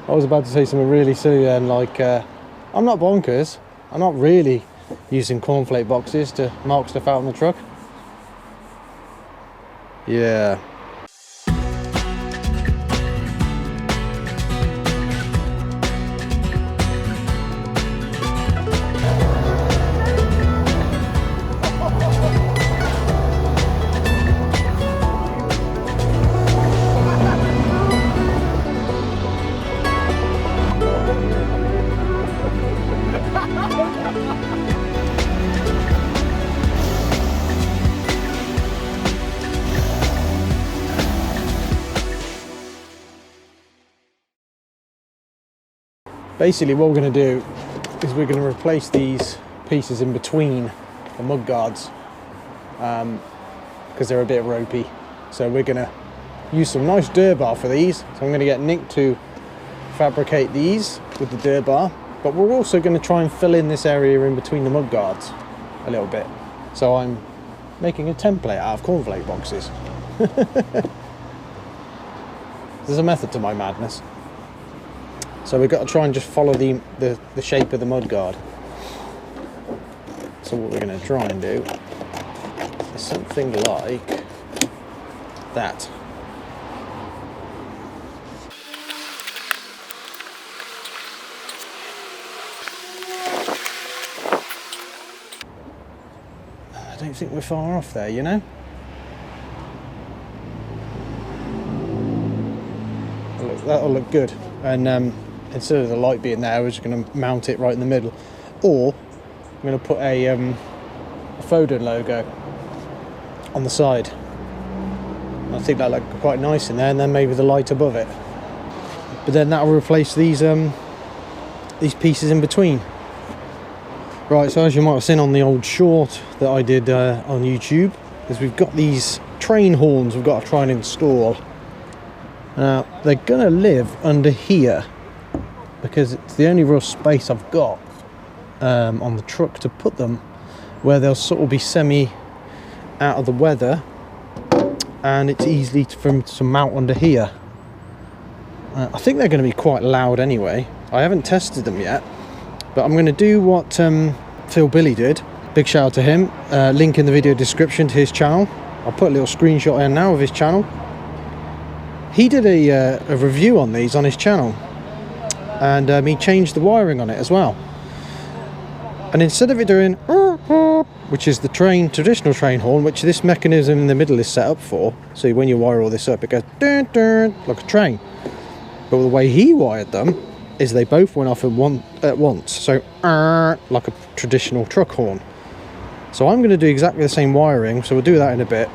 I was about to say something really silly then, like, I'm not bonkers. I'm not really using cornflake boxes to mark stuff out on the truck. Yeah. Basically what we're going to do is we're going to replace these pieces in between the mud guards because they're a bit ropey. So we're going to use some nice dur bar for these. So I'm going to get Nick to fabricate these with the dur bar, but we're also going to try and fill in this area in between the mud guards a little bit. So I'm making a template out of cornflake boxes. There's a method to my madness. So we've got to try and just follow the shape of the mud guard. So what we're going to try and do is something like that. I don't think we're far off there, you know? That'll look good. And instead of the light being there, we're just going to mount it right in the middle. Or I'm going to put a Foden logo on the side. I think that'll look quite nice in there, and then maybe the light above it. But then that'll replace these pieces in between. Right, so as you might have seen on the old short that I did on YouTube, is we've got these train horns we've got to try and install. Now, they're going to live under here because it's the only real space I've got on the truck to put them, where they'll sort of be semi out of the weather, and it's easy for them to mount under here. I think they're going to be quite loud anyway. I haven't tested them yet, but I'm going to do what Phill Billy did. Big shout out to him. Link in the video description to his channel. I'll put a little screenshot in now of his channel. He did a review on these on his channel, and he changed the wiring on it as well. And instead of it doing, which is the traditional train horn, which this mechanism in the middle is set up for, so when you wire all this up, it goes dun, dun, like a train. But the way he wired them is they both went off at once, so like a traditional truck horn. So I'm going to do exactly the same wiring, so we'll do that in a bit.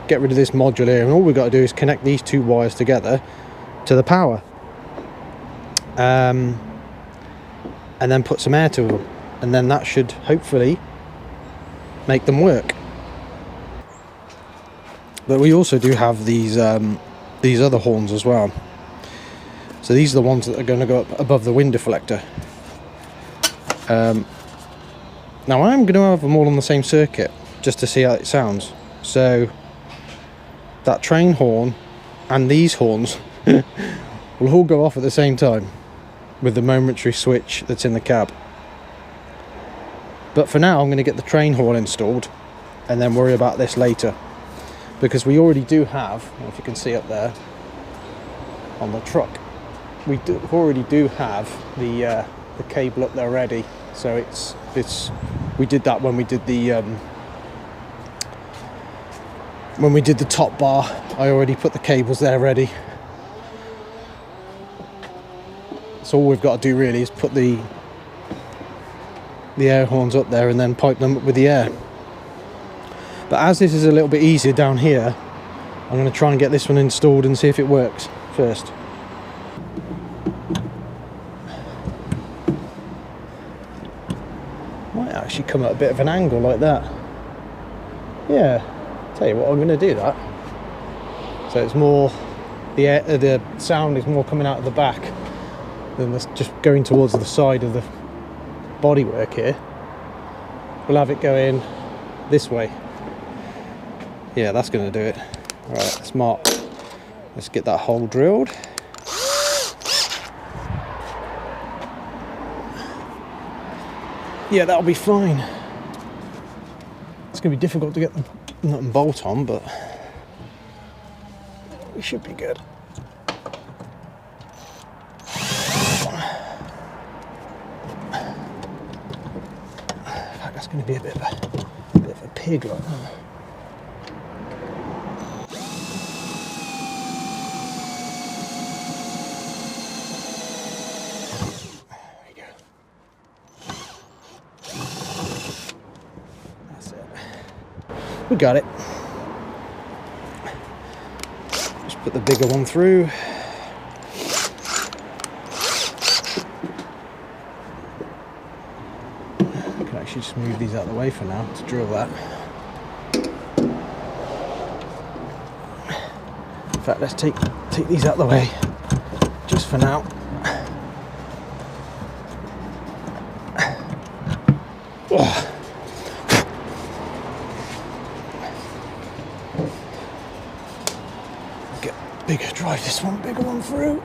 Get rid of this module here, and all we've got to do is connect these two wires together to the power, and then put some air to them, and then that should hopefully make them work. But we also do have these other horns as well. So these are the ones that are going to go up above the wind deflector. Now I'm going to have them all on the same circuit just to see how it sounds. So that train horn and these horns will all go off at the same time with the momentary switch that's in the cab. But for now I'm going to get the train horn installed and then worry about this later, because we already do have, I don't know if you can see up there on the truck, we already do have the cable up there ready. So we did that when we did the top bar. I already put the cables there ready. So all we've got to do really is put the air horns up there and then pipe them up with the air. But as this is a little bit easier down here, I'm going to try and get this one installed and see if it works first. Might actually come at a bit of an angle like that. Yeah, tell you what, I'm going to do that. So it's more, the sound is more coming out of the back than just going towards the side of the bodywork here. We'll have it going this way. Yeah, that's going to do it. All right, let's get that hole drilled. yeah, that'll be fine. It's going to be difficult to get the nut and bolt on, but we should be good. That's going to be a bit of a pig like that. There we go. That's it. We got it. Just put the bigger one through. Just move these out of the way for now to drill that. In fact, let's take these out of the way just for now. Oh. Get bigger, drive this one, bigger one through.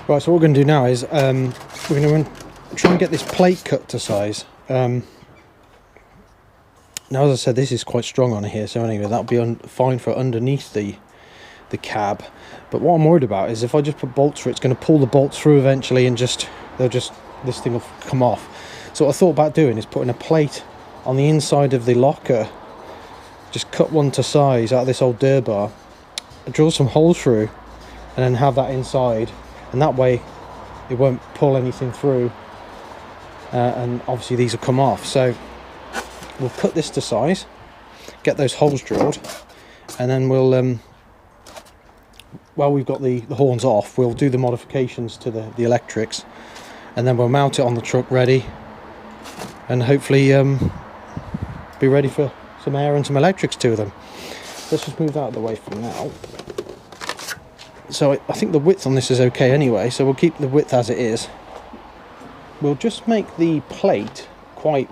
Right, so what we're going to do now is we're going to try and get this plate cut to size. Now, as I said, this is quite strong on here, so anyway, that'll be fine for underneath the cab. But what I'm worried about is if I just put bolts through, it's going to pull the bolts through eventually, and this thing will come off. So what I thought about doing is putting a plate on the inside of the locker, just cut one to size out of this old dur bar, drill some holes through, and then have that inside. And that way it won't pull anything through, and obviously these will come off. So we'll cut this to size, get those holes drilled, and then we'll while we've got the horns off, we'll do the modifications to the electrics, and then we'll mount it on the truck ready, and hopefully be ready for some air and some electrics to them. Let's just move that out of the way for now. So I think the width on this is okay anyway, so we'll keep the width as it is. We'll just make the plate quite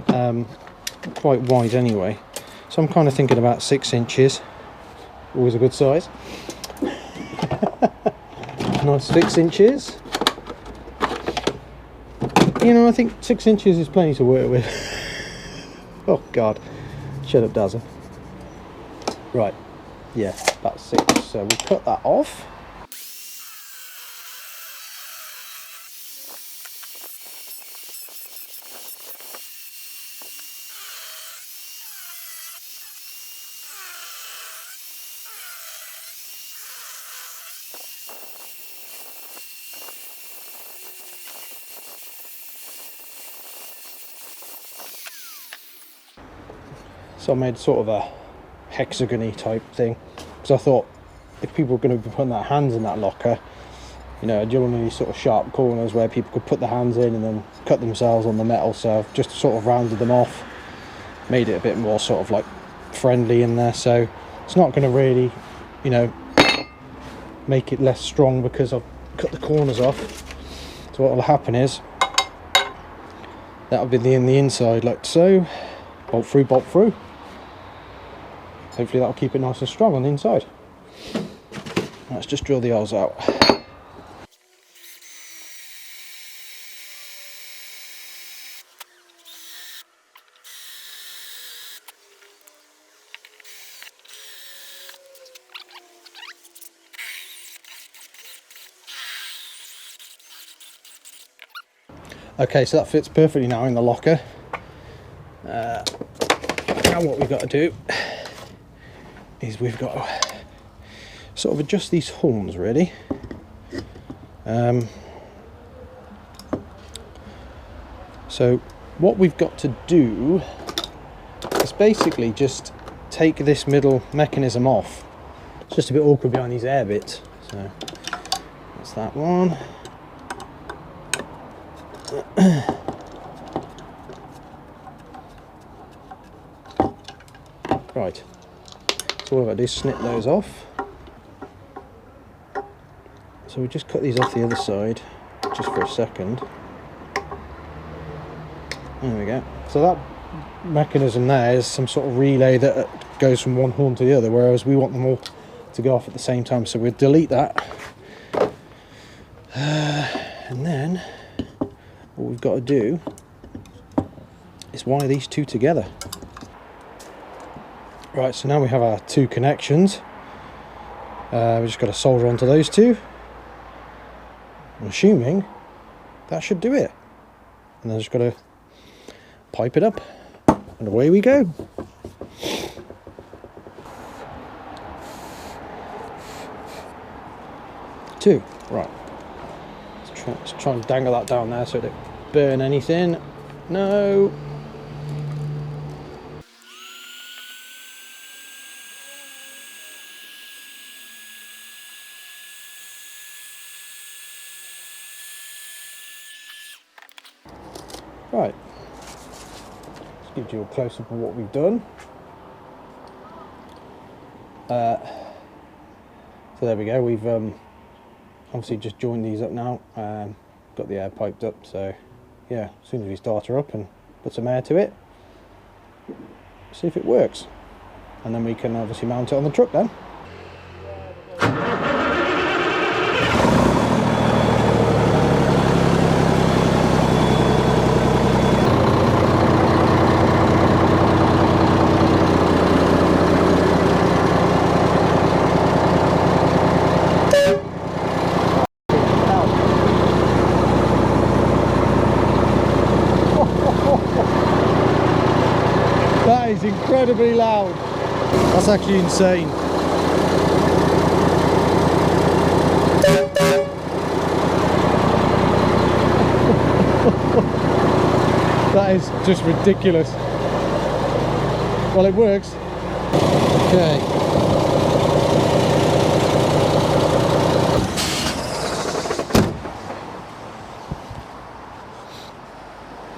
wide anyway. So I'm kind of thinking about 6 inches. Always a good size. Nice 6 inches. You know, I think 6 inches is plenty to work with. Oh God, shut up, Dazzer. Right. Yeah, about 6, so we'll cut that off. So I made sort of a hexagon-y type thing, because I thought if people were going to be putting their hands in that locker, you know, I don't want any sort of sharp corners where people could put their hands in and then cut themselves on the metal. So I've just sort of rounded them off, made it a bit more sort of like friendly in there, so it's not going to really, you know, make it less strong because I've cut the corners off. So what will happen is that'll be in the inside like so, bolt through, bolt through. Hopefully that'll keep it nice and strong on the inside. Let's just drill the holes out. Okay, so that fits perfectly now in the locker. Now what we've got to do is we've got to sort of adjust these horns really. So what we've got to do is basically just take this middle mechanism off. It's just a bit awkward behind these air bits. So that's that one. Right, so what I've got to do is snip those off. So we just cut these off the other side just for a second. There we go. So that mechanism there is some sort of relay that goes from one horn to the other, whereas we want them all to go off at the same time. So we'll delete that, and then what we've got to do is wire these two together. Right, so now we have our two connections. We've just got to solder onto those two. I'm assuming that should do it. And then just got to pipe it up, and away we go. Two, right. Let's try and dangle that down there so it don't burn anything. No. Right, just gives you a close-up of what we've done. So there we go, we've obviously just joined these up now, got the air piped up, so yeah, as soon as we start her up and put some air to it, see if it works. And then we can obviously mount it on the truck then. That is incredibly loud. That's actually insane. That is just ridiculous. Well, it works. Okay.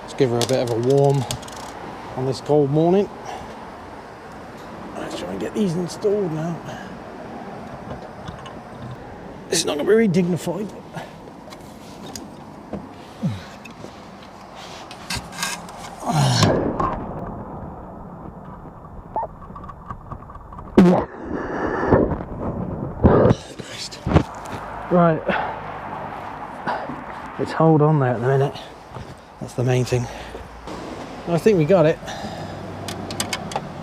Let's give her a bit of a warm on this cold morning. Let's try and get these installed now. It's not going to be very dignified. Right, let's hold on there at the minute. That's the main thing. I think we got it.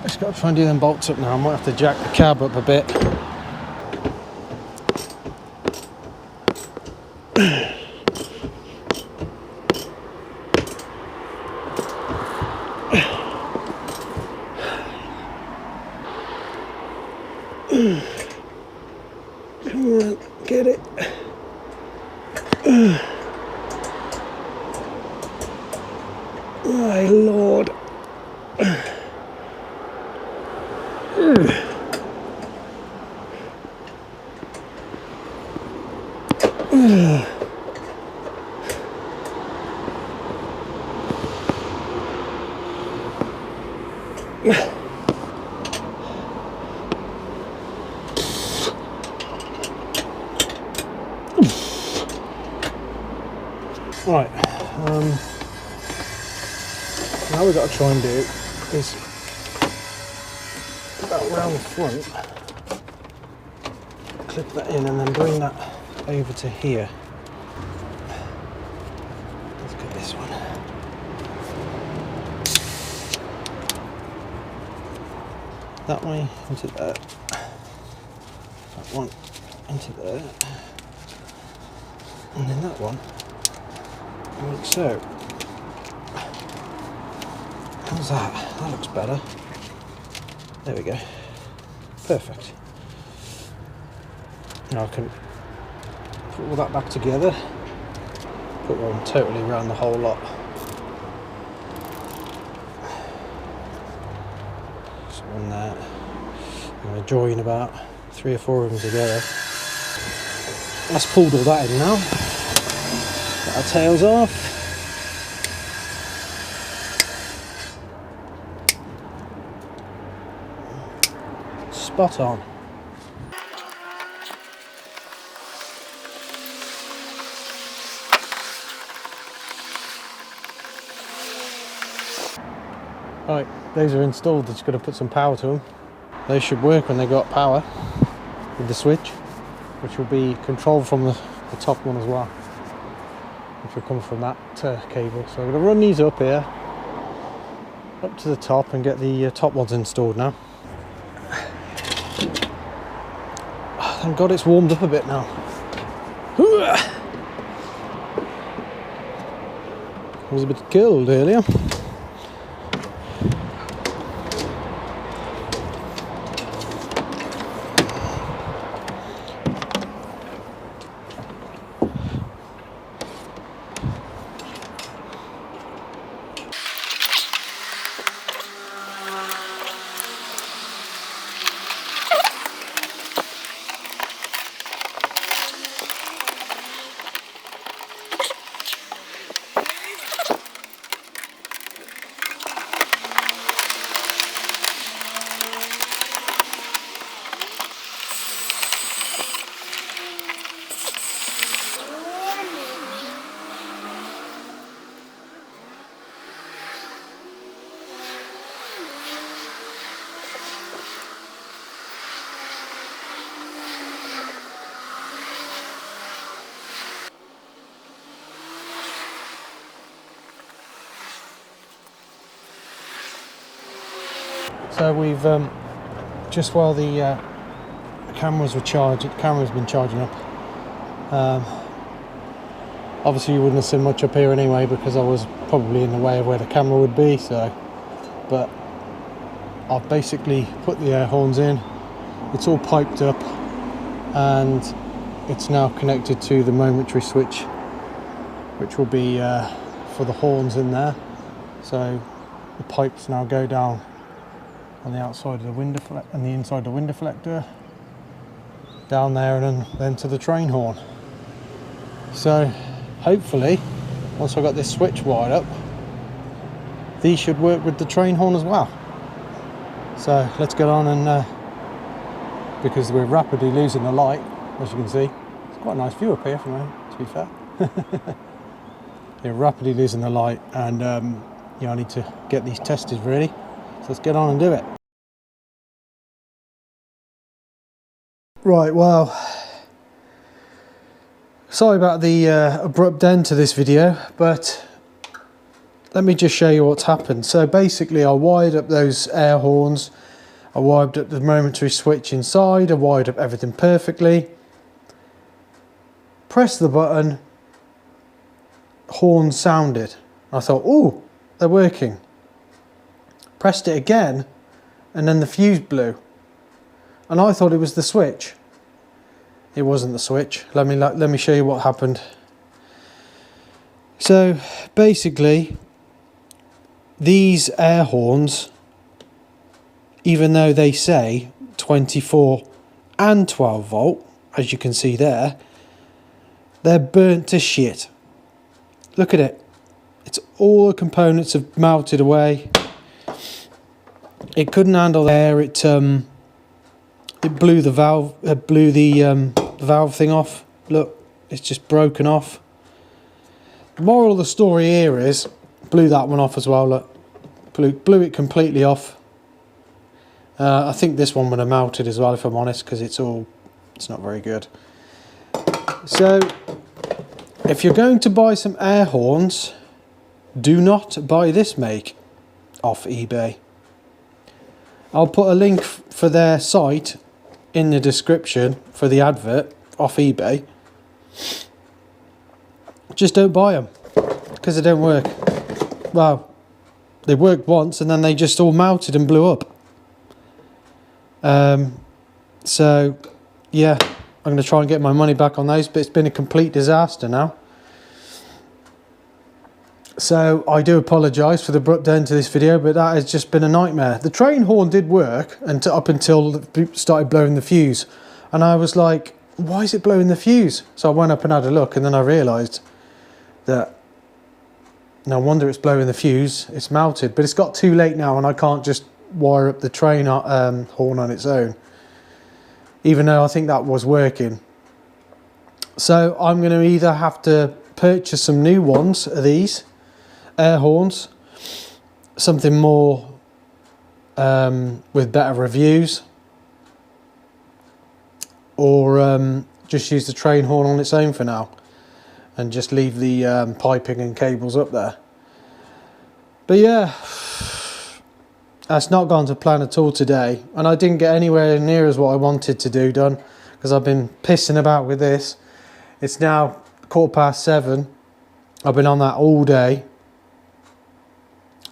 Just got to try and do them bolts up now. I might have to jack the cab up a bit. Come on, get it. My Lord. Right, now we've got to try and do is put that round the front, clip that in, and then bring that over to here. Let's get this one. That way into there. That one into there. And then that one. Like so. How's that? That looks better. There we go. Perfect. Now I can put all that back together. Put one totally around the whole lot. So on there. I'm going to join about 3 or 4 of them together. That's pulled all that in now. Got our tails off. Spot on. Right, those are installed. Just got to put some power to them. They should work when they got power with the switch, which will be controlled from the top one as well, which will come from that cable. So I'm going to run these up here, up to the top, and get the top ones installed now. Oh, thank God it's warmed up a bit now. It was a bit cold earlier. So we've just while the cameras were charged, the camera's been charging up. Obviously you wouldn't have seen much up here anyway because I was probably in the way of where the camera would be. So, but I've basically put the air horns in. It's all piped up, and it's now connected to the momentary switch, which will be for the horns in there. So the pipes now go down on the outside of the wind deflector and the inside of the wind deflector, down there, and then to the train horn. So hopefully once I've got this switch wired up, these should work with the train horn as well. So let's get on, and because we're rapidly losing the light, as you can see. It's quite a nice view up here from here, to be fair. They're rapidly losing the light, and yeah, I need to get these tested ready. So let's get on and do it. Right, well, sorry about the abrupt end to this video, but let me just show you what's happened. So basically I wired up those air horns, I wired up the momentary switch inside, I wired up everything perfectly, pressed the button, horn sounded. I thought, oh, they're working. Pressed it again, and then the fuse blew. And I thought it was the switch. It wasn't the switch. Let me show you what happened. So basically, these air horns, even though they say 24 and 12 volt, as you can see there, they're burnt to shit. Look at it. It's all the components have melted away. It couldn't handle the air. It blew the valve. Blew the valve thing off. Look, it's just broken off. The moral of the story here is, blew that one off as well. Look, blew it completely off. I think this one would have melted as well, if I'm honest, because it's not very good. So, if you're going to buy some air horns, do not buy this make off eBay. I'll put a link for their site in the description for the advert off eBay. Just don't buy them because they don't work. Well, they worked once and then they just all melted and blew up. So yeah, I'm going to try and get my money back on those, but it's been a complete disaster now. So I do apologise for the abrupt end to this video, but that has just been a nightmare. The train horn did work up until it started blowing the fuse. And I was like, why is it blowing the fuse? So I went up and had a look, and then I realised that no wonder it's blowing the fuse. It's melted, but it's got too late now, and I can't just wire up the train horn on its own, even though I think that was working. So I'm going to either have to purchase some new ones of these air horns, something more with better reviews, or just use the train horn on its own for now and just leave the piping and cables up there. But yeah, that's not gone to plan at all today, and I didn't get anywhere near as what I wanted to do done, because I've been pissing about with this. It's now 7:15. I've been on that all day,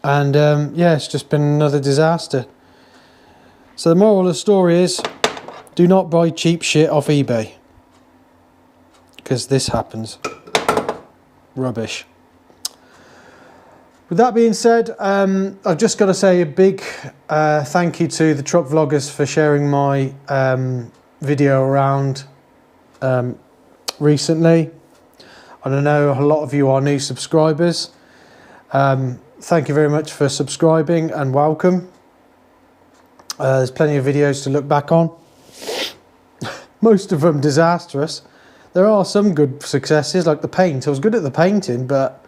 and yeah, it's just been another disaster. So the moral of the story is, do not buy cheap shit off eBay, because this happens. Rubbish. With that being said, I've just got to say a big thank you to the truck vloggers for sharing my video around recently. And I know a lot of you are new subscribers. Thank you very much for subscribing, and welcome. There's plenty of videos to look back on. Most of them disastrous. There are some good successes, like the paint. I was good at the painting, but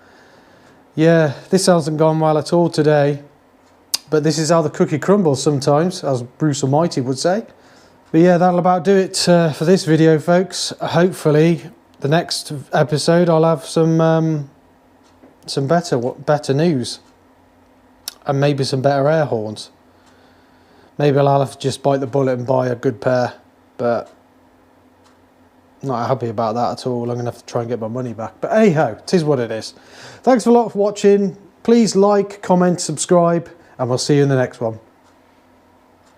yeah, this hasn't gone well at all today. But this is how the cookie crumbles sometimes, as Bruce Almighty would say. But yeah, that'll about do it for this video, folks. Hopefully, the next episode I'll have some better news, and maybe some better air horns. Maybe I'll have to just bite the bullet and buy a good pair, but not happy about that at all. I'm going to have to try and get my money back. But anyhow, it is what it is. Thanks a lot for watching. Please like, comment, subscribe, and we'll see you in the next one.